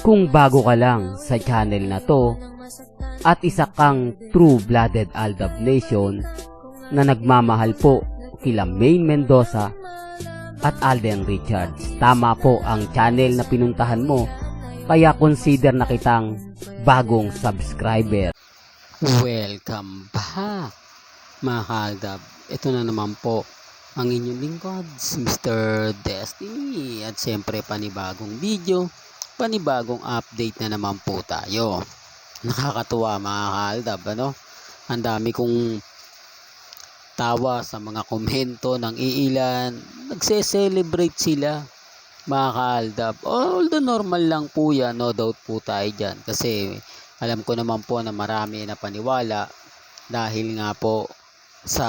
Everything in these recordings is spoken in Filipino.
Kung bago ka lang sa channel na to at isa kang true-blooded Aldab Nation na nagmamahal po kila Maine Mendoza at Alden Richards, tama po ang channel na pinuntahan mo, kaya consider na kitang bagong subscriber. Welcome back mga kaaldab. Ito na naman po ang inyong lingkod, si Mr. Destiny, at siyempre panibagong video, panibagong update na naman po tayo. Nakakatuwa mga kaaldab, ano? Ang dami kong tawa sa mga komento ng iilan, nagse-celebrate sila mga kaaldab. Although normal lang po yan, no doubt po tayo dyan, kasi alam ko naman po na marami na paniwala dahil nga po sa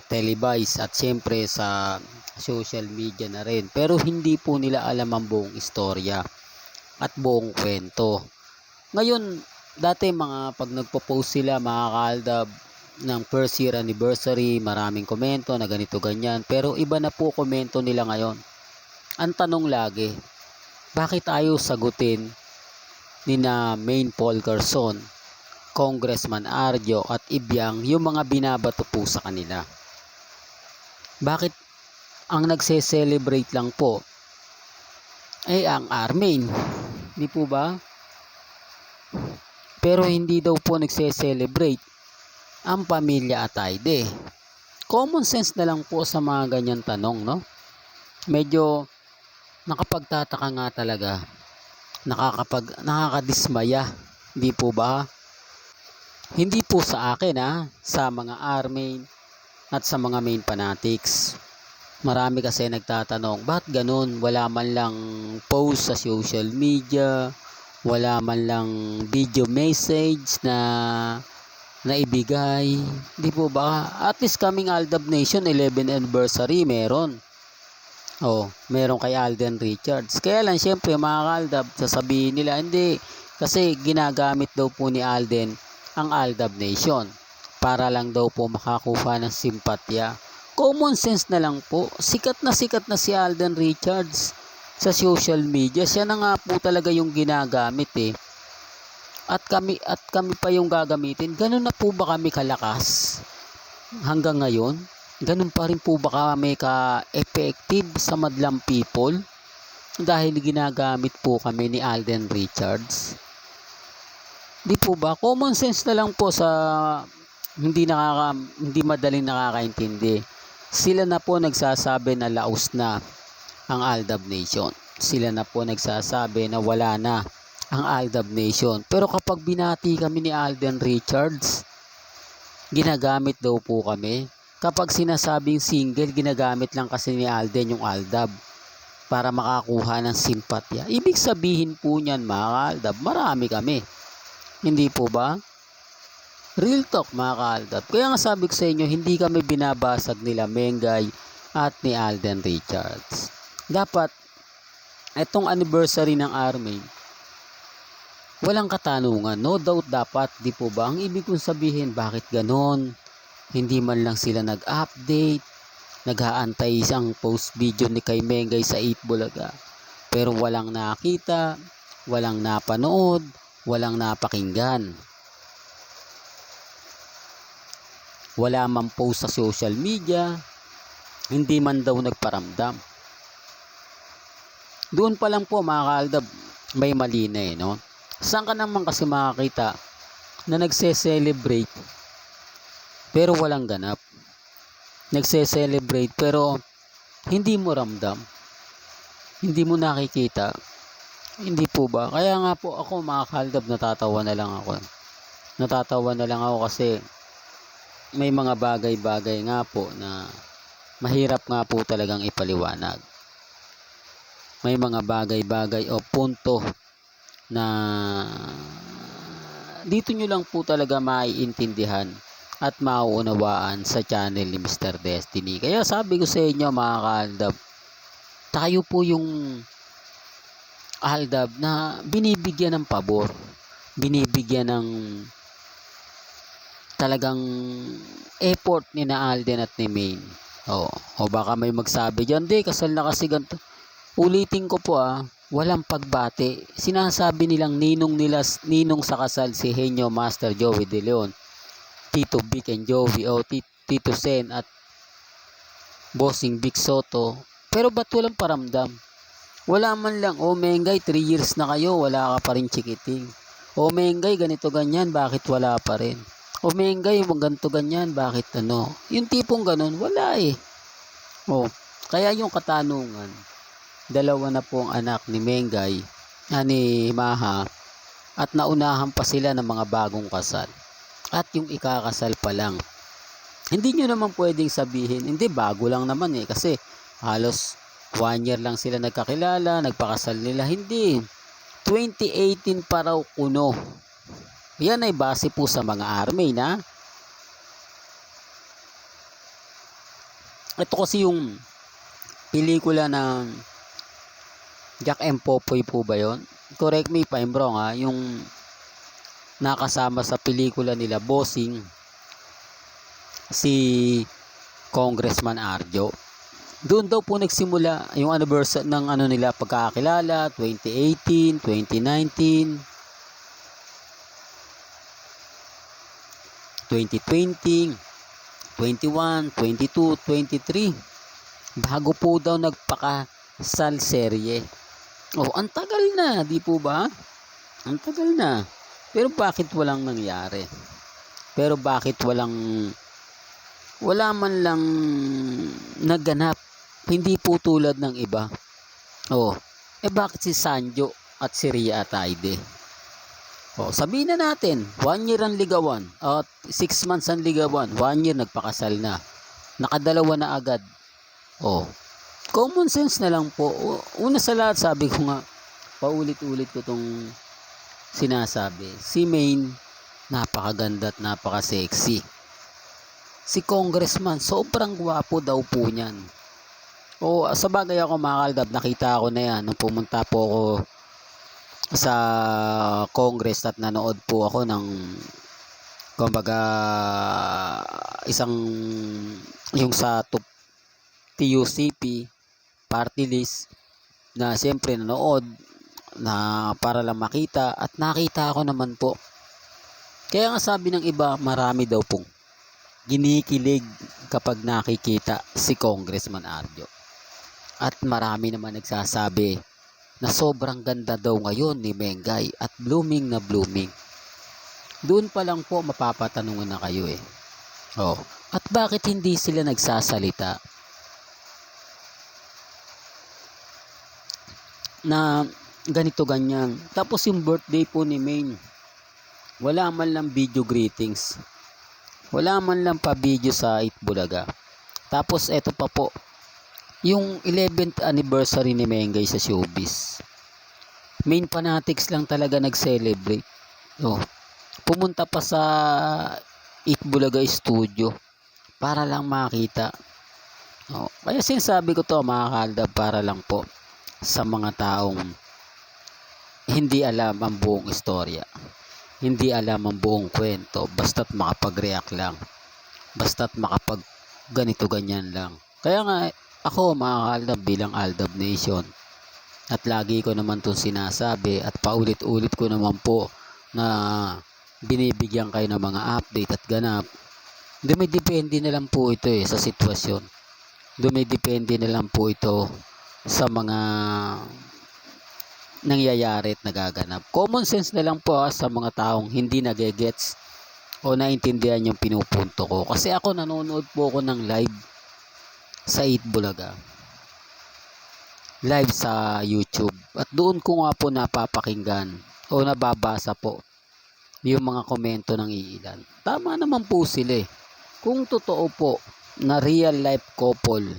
televise at siyempre sa social media na rin, pero hindi po nila alam ang buong istorya at buong kwento. Ngayon, dati pag nagpo-post sila mga kaaldab ng first year anniversary, maraming komento na ganito ganyan, pero iba na po komento nila ngayon. Ang tanong lagi, bakit ayaw sagutin ni na Maine Polcarson, Congressman Arjo at Ibyang yung mga binabato po sa kanila? Bakit ang nagse-celebrate lang po ay ang Armain, di po ba? Pero hindi daw po nagse-celebrate ang pamilya Atayde. Common sense na lang po sa mga ganyan tanong, no? Medyo nakapagtataka nga talaga, nakakadismaya, di po ba? Hindi po sa akin sa mga Armain at sa mga Maine fanatics. Marami kasi nagtatanong, bakit ganun? Wala man lang post sa social media, wala man lang video message na naibigay, di po ba? At least kaming Aldab Nation 11th anniversary meron. Meron kay Alden Richards. Kaya lang syempre mga kaaldab, sasabihin nila hindi, kasi ginagamit daw po ni Alden ang Aldab Nation para lang daw po makakuha ng simpatya. Common sense na lang po. Sikat na si Alden Richards sa social media. Siya na nga po talaga yung ginagamit At kami pa yung gagamitin. Ganun na po ba kami kalakas hanggang ngayon? Ganun pa rin po ba kami ka-effective sa madlang people dahil ginagamit po kami ni Alden Richards? Di po ba? Common sense na lang po sa hindi madaling nakakaintindi. Sila na po nagsasabi na laos na ang Aldab Nation. Sila na po nagsasabi na wala na ang Aldab Nation. Pero kapag binati kami ni Alden Richards, ginagamit daw po kami. Kapag sinasabing single, ginagamit lang kasi ni Alden yung Aldab para makakuha ng simpatya. Ibig sabihin po niyan mga kaaldab, marami kami. Hindi po ba? Real talk mga kaaldab. Kaya nga sabi ko sa inyo, hindi kami binabasag nila Mengay at ni Alden Richards. Dapat, itong anniversary ng Armain, walang katanungan. No doubt dapat, di po ba? Ang ibig kong sabihin, bakit ganon? Hindi man lang sila nag-update, nag-aantay isang post video ni kay Mengay sa 8 Bulaga. Pero walang nakita, walang napanood, walang napakinggan. Wala man post sa social media, hindi man daw nagparamdam. Doon pa lang po mga kaaldab, may mali na no? Saan ka naman kasi makakita na nagse-celebrate pero walang ganap? Nagse-celebrate pero hindi mo ramdam, hindi mo nakikita. Hindi po ba? Kaya nga po ako mga kaaldab, natatawa na lang ako kasi may mga bagay-bagay nga po na mahirap nga po talagang ipaliwanag. May mga bagay-bagay o punto na dito nyo lang po talaga maiintindihan at mauunawaan sa channel ni Mr. Destiny. Kaya sabi ko sa inyo mga kaaldab, tayo po yung Aldab na binibigyan ng pabor, binibigyan ng talagang effort ni na Alden at ni Maine. O baka may magsabi dyan, di kasal na kasi ganito. Ulitin ko po walang pagbati. Sinasabi nilang ninong sa kasal si Henyo Master Joey De Leon, Tito Vic and Joey o Tito Sen at Bossing Vic Soto. Pero ba't walang paramdam? Wala man lang, Mengay 3 years na kayo, wala ka pa rin chikiting. Mengay ganito ganyan, bakit wala pa rin? Mengay ganito ganyan, bakit ano? Yung tipong ganun, wala eh. Kaya yung katanungan, dalawa na po ang anak ni Mengay, ni Maha, at naunahan pa sila ng mga bagong kasal. At yung ikakasal pa lang. Hindi nyo naman pwedeng sabihin, hindi, bago lang naman eh, kasi halos 1 year lang sila nagkakilala, nagpakasal nila. Hindi. 2018 pa raw kuno. Yan ay base po sa mga army na. Ito kasi yung pelikula ng Jack M. Popoy po ba yun? Correct me if I'm wrong yung nakasama sa pelikula nila Bossing, si Congressman Arjo. Doon daw po nagsimula yung anniversary ng nila pagkakakilala, 2018, 2019, 2020, 21, 22, 23. Bago po daw nagpakasal serye. Ang tagal na, di po ba? Ang tagal na. Pero bakit walang nangyari? Pero bakit wala man lang naganap? Hindi po tulad ng iba. Bakit si Sanjo at si Ria Ataide? Sabihin na natin, 1 year ang ligawan at 6 months ang ligawan, 1 year nagpakasal na. Nakadalawa na agad. Common sense na lang po. Una sa lahat, sabi ko nga, paulit-ulit ko tong sinasabi. Si Maine, napakaganda at napaka-sexy. Si Congressman, sobrang gwapo daw po niyan. Sa bagay ako mga kaldab, nakita ko na yan nung pumunta po ako sa Congress at nanood po ako ng kumbaga yung sa TUCP party list na siyempre nanood na para lang makita at nakita ko naman po. Kaya nga sabi ng iba, marami daw pong ginikilig kapag nakikita si Congressman Arjo. At marami naman nagsasabi na sobrang ganda daw ngayon ni Mengay at blooming na blooming. Doon pa lang po mapapatanungan na kayo eh. At bakit hindi sila nagsasalita na ganito ganyan? Tapos yung birthday po ni Maine, wala man lang video greetings. Wala man lang pa video sa Itbulaga. Tapos eto pa po, yung 11th anniversary ni Mengay sa showbiz. Main fanatics lang talaga nag-celebrate. Pumunta pa sa Itbulaga studio para lang makita. Kaya sinasabi ko to mga kaldab, para lang po sa mga taong hindi alam ang buong istorya. Hindi alam ang buong kwento, basta't makapag-react lang. Basta't makapag ganito ganyan lang. Kaya nga ako mga kaldab bilang Aldab Nation, at lagi ko naman itong sinasabi at paulit-ulit ko naman po na binibigyan kayo ng mga update at ganap. Dumidepende na lang po ito sa sitwasyon. Dumidepende na lang po ito sa mga nangyayari at nagaganap. Common sense na lang po sa mga taong hindi nagegets o naintindihan yung pinupunto ko. Kasi ako nanonood po ako ng live sa Itbulaga, live sa YouTube, at doon ko nga po napapakinggan o nababasa po yung mga komento ng iilan. Tama naman po sila kung totoo po na real life couple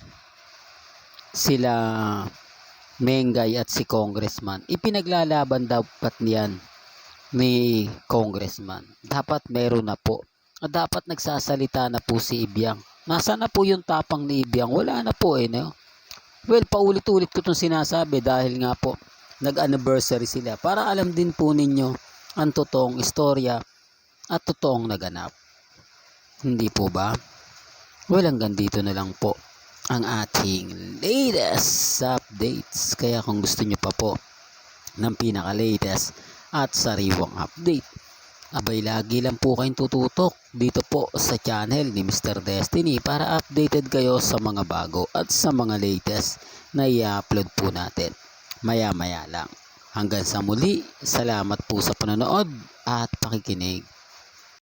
sila Mengay at si Congressman, ipinaglalaban dapat niyan ni Congressman. Dapat meron na po. Dapat nagsasalita na po si Ibiang. Nasaan na po yung tapang ni Ibiang? Wala na po no? Well, paulit-ulit ko itong sinasabi dahil nga po nag-anniversary sila para alam din po ninyo ang totoong istorya at totoong naganap. Hindi po ba? Well, hanggang dito na lang po ang ating latest updates. Kaya kung gusto nyo pa po ng pinaka-latest at sariwang update, abay lagi lang po kayong tututok dito po sa channel ni Mr. Destiny para updated kayo sa mga bago at sa mga latest na i-upload po natin maya maya lang. Hanggang sa muli, salamat po sa panonood at pakikinig.